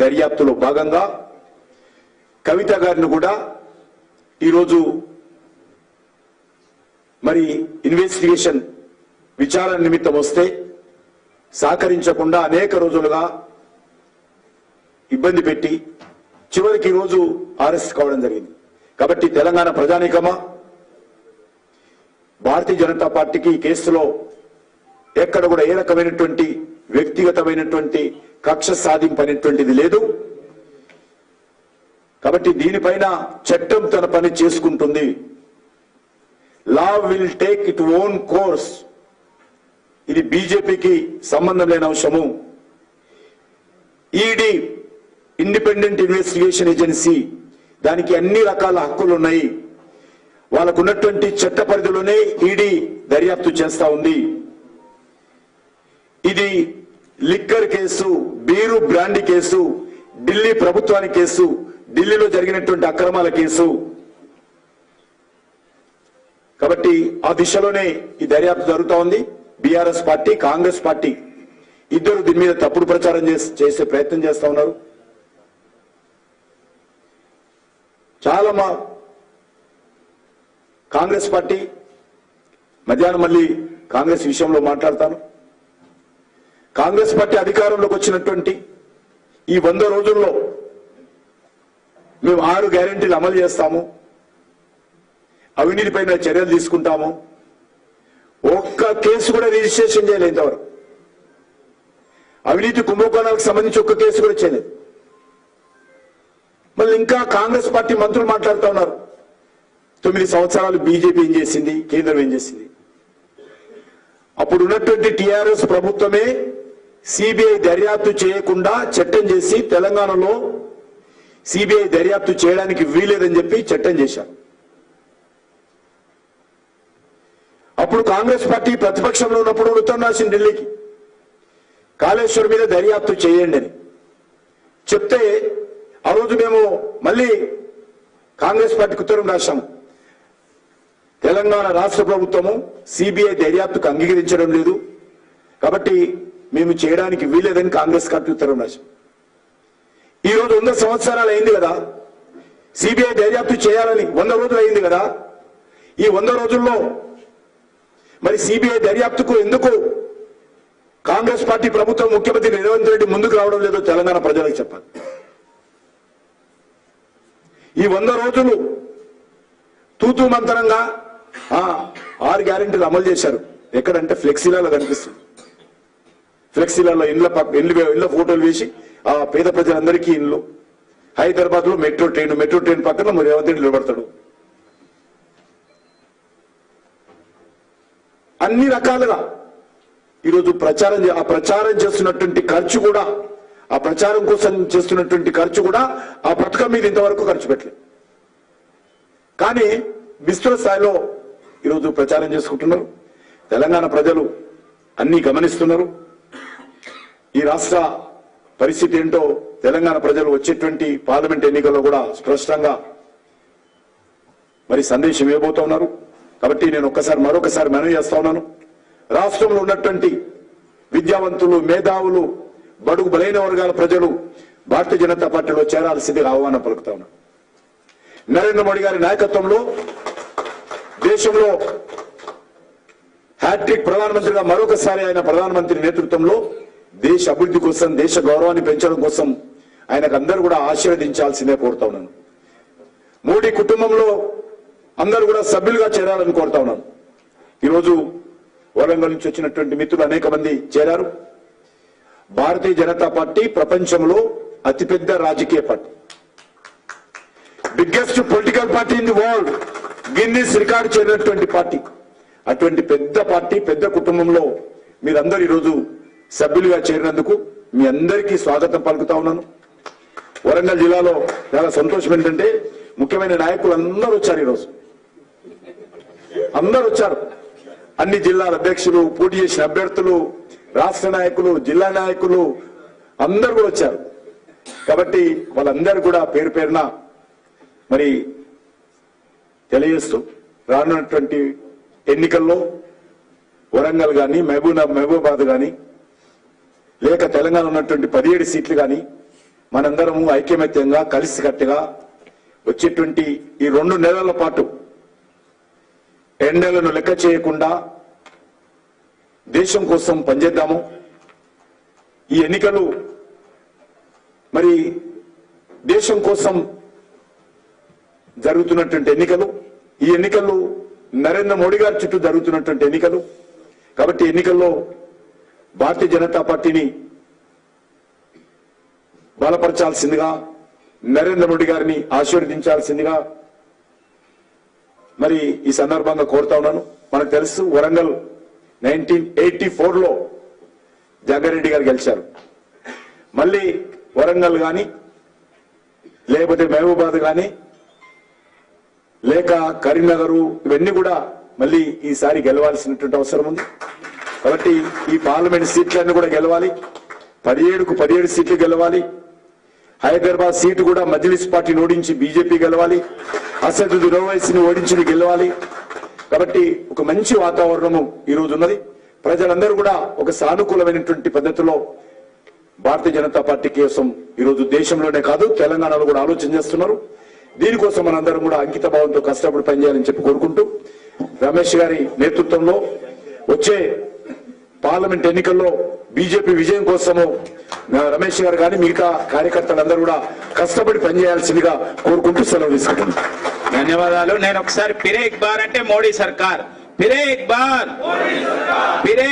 దర్యాప్తులో భాగంగా కవిత గారిని కూడా ఈరోజు మరి ఇన్వెస్టిగేషన్ విచారణ నిమిత్తం వస్తే సహకరించకుండా అనేక రోజులుగా ఇబ్బంది పెట్టి చివరికి రోజు అరెస్ట్ కావడం జరిగింది. కాబట్టి తెలంగాణ ప్రజానీకమా భారతీయ జనతా పార్టీకి ఈ కేసులో ఎక్కడ కూడా ఏ రకమైనటువంటి వ్యక్తిగతమైనటువంటి కక్ష సాధింపనేటువంటిది లేదు. కాబట్టి దీనిపైన చట్టం తన పని చేసుకుంటుంది. Law will take it own course. ఇది బీజేపీకి సంబంధం లేని అంశము. ఈడీ ఇండిపెండెంట్ ఇన్వెస్టిగేషన్ ఏజెన్సీ, దానికి అన్ని రకాల హక్కులు ఉన్నాయి. వాళ్ళకున్నటువంటి చట్ట పరిధిలోనే ఈడీ దర్యాప్తు చేస్తా ఉంది. ఇది liquor case, beer brandy case, Delhi ప్రభుత్వానికి కేసు, ఢిల్లీలో జరిగినటువంటి అక్రమాల కేసు. కాబట్టి ఆ దిశలోనే ఈ దర్యాప్తు జరుగుతూ ఉంది. బీఆర్ఎస్ పార్టీ, కాంగ్రెస్ పార్టీ ఇద్దరు దీని మీద తప్పుడు ప్రచారం చేసే ప్రయత్నం చేస్తా ఉన్నారు. చాలా మా కాంగ్రెస్ పార్టీ మధ్యాహ్నం మళ్ళీ కాంగ్రెస్ విషయంలో మాట్లాడతాను. కాంగ్రెస్ పార్టీ అధికారంలోకి వచ్చినటువంటి ఈ 100 రోజుల్లో మేము 6 గ్యారెంటీలు అమలు చేస్తాము, అవినీతిపైన చర్యలు తీసుకుంటాము. ఒక్క కేసు కూడా రిజిస్ట్రేషన్ చేయలేదు ఇంతవరకు. అవినీతి కుంభకోణాలకు సంబంధించి ఒక్క కేసు కూడా చేయలేదు. మళ్ళీ ఇంకా కాంగ్రెస్ పార్టీ మంత్రులు మాట్లాడుతూ ఉన్నారు, 9 సంవత్సరాలు బీజేపీ ఏం చేసింది, కేంద్రం ఏం చేసింది. అప్పుడు ఉన్నటువంటి టీఆర్ఎస్ ప్రభుత్వమే సిబిఐ దర్యాప్తు చేయకుండా చట్టం చేసి తెలంగాణలో సిబిఐ దర్యాప్తు చేయడానికి వీలేదని చెప్పి చట్టం చేశారు. అప్పుడు కాంగ్రెస్ పార్టీ ప్రతిపక్షంలో ఉన్నప్పుడు ఉత్తరం రాసింది ఢిల్లీకి, కాళేశ్వరం మీద దర్యాప్తు చేయండి అని చెప్తే ఆ రోజు మేము మళ్ళీ కాంగ్రెస్ పార్టీకి ఉత్తరం రాశాము. తెలంగాణ రాష్ట్ర ప్రభుత్వము సిబిఐ దర్యాప్తుకు అంగీకరించడం లేదు, కాబట్టి మేము చేయడానికి వీలేదని కాంగ్రెస్ పార్టీ ఉత్తరం రాశాం. ఈ రోజు 100 సంవత్సరాలు అయింది కదా, సిబిఐ దర్యాప్తు చేయాలని 100 రోజులు అయింది కదా. ఈ 100 రోజుల్లో మరి సిబిఐ దర్యాప్తుకు ఎందుకు కాంగ్రెస్ పార్టీ ప్రభుత్వం, ముఖ్యమంత్రి రేవంత్ రెడ్డి ముందుకు రావడం లేదో తెలంగాణ ప్రజలకు చెప్పాలి. ఈ 100 రోజులు తూతూ మంతరంగా 6 గ్యారెంటీలు అమలు చేశారు. ఎక్కడంటే ఫ్లెక్సీలలో కనిపిస్తుంది. ఫ్లెక్సీలలో ఇండ్ల ఫోటోలు వేసి ఆ పేద ప్రజలందరికీ ఇండ్లు. హైదరాబాద్ లో మెట్రో ట్రైన్ పక్కన మరి రేవంత్ రెడ్డి నిలబడతాడు. అన్ని రకాలుగా ఈరోజు ప్రచారం చేస్తున్నటువంటి ఖర్చు కూడా, ఆ ప్రచారం కోసం చేస్తున్నటువంటి ఖర్చు కూడా ఆ పథకం మీద ఇంతవరకు ఖర్చు పెట్టలేదు. కానీ విస్తృత స్థాయిలో ఈరోజు ప్రచారం చేసుకుంటున్నారు. తెలంగాణ ప్రజలు అన్ని గమనిస్తున్నారు. ఈ రాష్ట్ర పరిస్థితి ఏంటో తెలంగాణ ప్రజలు వచ్చేటువంటి పార్లమెంట్ ఎన్నికల్లో కూడా స్పష్టంగా మరి సందేశం ఇవ్వబోతా ఉన్నారు. కాబట్టి నేను మరొకసారి మనవి చేస్తా ఉన్నాను, రాష్ట్రంలో ఉన్నటువంటి విద్యావంతులు, మేధావులు, బడుగు బలైన వర్గాల ప్రజలు భారతీయ జనతా పార్టీలో చేరాల్సిందిగా ఆహ్వానం పలుకుతా ఉన్నారు. నరేంద్ర మోడీ గారి నాయకత్వంలో దేశంలో హ్యాట్రిక్ ప్రధానమంత్రిగా మరొకసారి ఆయన ప్రధానమంత్రి నేతృత్వంలో దేశ అభివృద్ధి కోసం, దేశ గౌరవాన్ని పెంచడం కోసం ఆయనకు అందరూ కూడా ఆశీర్వదించాల్సిందే కోరుతా ఉన్నాను. మోడీ కుటుంబంలో అందరూ కూడా సభ్యులుగా చేరాలని కోరుతా ఉన్నాను. ఈరోజు వరంగల్ నుంచి వచ్చినటువంటి మిత్రులు అనేక మంది చేరారు. భారతీయ జనతా పార్టీ ప్రపంచంలో అతిపెద్ద రాజకీయ party, biggest political party in the world, Guinness record చేరినటువంటి పార్టీ. అటువంటి పెద్ద పార్టీ, పెద్ద కుటుంబంలో మీరందరూ ఈరోజు సభ్యులుగా చేరినందుకు మీ అందరికీ స్వాగతం పలుకుతా ఉన్నాను. వరంగల్ జిల్లాలో చాలా సంతోషం ఏంటంటే ముఖ్యమైన నాయకులు అందరూ వచ్చారు. ఈరోజు అందరూ వచ్చారు. అన్ని జిల్లాల అధ్యక్షులు, పోటీ చేసిన అభ్యర్థులు, రాష్ట్ర నాయకులు, జిల్లా నాయకులు అందరూ కూడా వచ్చారు. కాబట్టి వాళ్ళందరూ కూడా పేరు పేరున మరి తెలియజేస్తూ రానున్నటువంటి ఎన్నికల్లో వరంగల్ కానీ, మహబూబాబాద్ కానీ, లేక తెలంగాణ ఉన్నటువంటి 17 సీట్లు కానీ మనందరము ఐక్యమత్యంగా కలిసికట్టుగా వచ్చేటువంటి ఈ 2 నెలల పాటు ఎండలను లెక్క చేయకుండా దేశం కోసం పనిచేద్దాము. ఈ ఎన్నికలు మరి దేశం కోసం జరుగుతున్నటువంటి ఎన్నికలు. ఈ ఎన్నికలు నరేంద్ర మోడీ గారి చుట్టూ జరుగుతున్నటువంటి ఎన్నికలు. కాబట్టి ఎన్నికల్లో భారతీయ జనతా పార్టీని బలపరచాల్సిందిగా, నరేంద్ర మోడీ గారిని ఆశీర్వదించాల్సిందిగా మరి ఈ సందర్భంగా కోరుతా ఉన్నాను. మనకు తెలుసు వరంగల్ 1984లో జగ్గారెడ్డి గారు గెలిచారు. మళ్ళీ వరంగల్ కానీ లేకపోతే మహబూబాద్ కానీ లేక కరీంనగర్ ఇవన్నీ కూడా మళ్ళీ ఈసారి గెలవాల్సినటువంటి అవసరం ఉంది. కాబట్టి ఈ పార్లమెంట్ సీట్లన్నీ కూడా గెలవాలి. 17కు 17 సీట్లు గెలవాలి. హైదరాబాద్ సీటు కూడా మజ్లిస్ పార్టీని ఓడించి బీజేపీ గెలవాలి. అసదుద్దీన్ ఓవైసీని ఓడించి గెలవాలి. కాబట్టి ఒక మంచి వాతావరణము ఈ రోజు ఉన్నది. ప్రజలందరూ కూడా ఒక సానుకూలమైనటువంటి పద్ధతిలో భారతీయ జనతా పార్టీ కోసం ఈరోజు దేశంలోనే కాదు తెలంగాణలో కూడా ఆలోచన చేస్తున్నారు. దీనికోసం మనందరం కూడా అంకిత భావంతో కష్టపడి పనిచేయాలని చెప్పి కోరుకుంటూ, రమేష్ గారి నేతృత్వంలో వచ్చే పార్లమెంట్ ఎన్నికల్లో బీజేపీ విజయం కోసము రమేష్ గారు కానీ మిగతా కార్యకర్తలందరూ కూడా కష్టపడి పనిచేయాల్సిందిగా కోరుకుంటూ సెలవు తీసుకుంటున్నాను. ధన్యవాదాలు. నేను ఒకసారి ఫిరే ఇక్ బార్ అంటే మోడీ సర్కార్, ఫిరే ఇక్ బార్, ఫిరే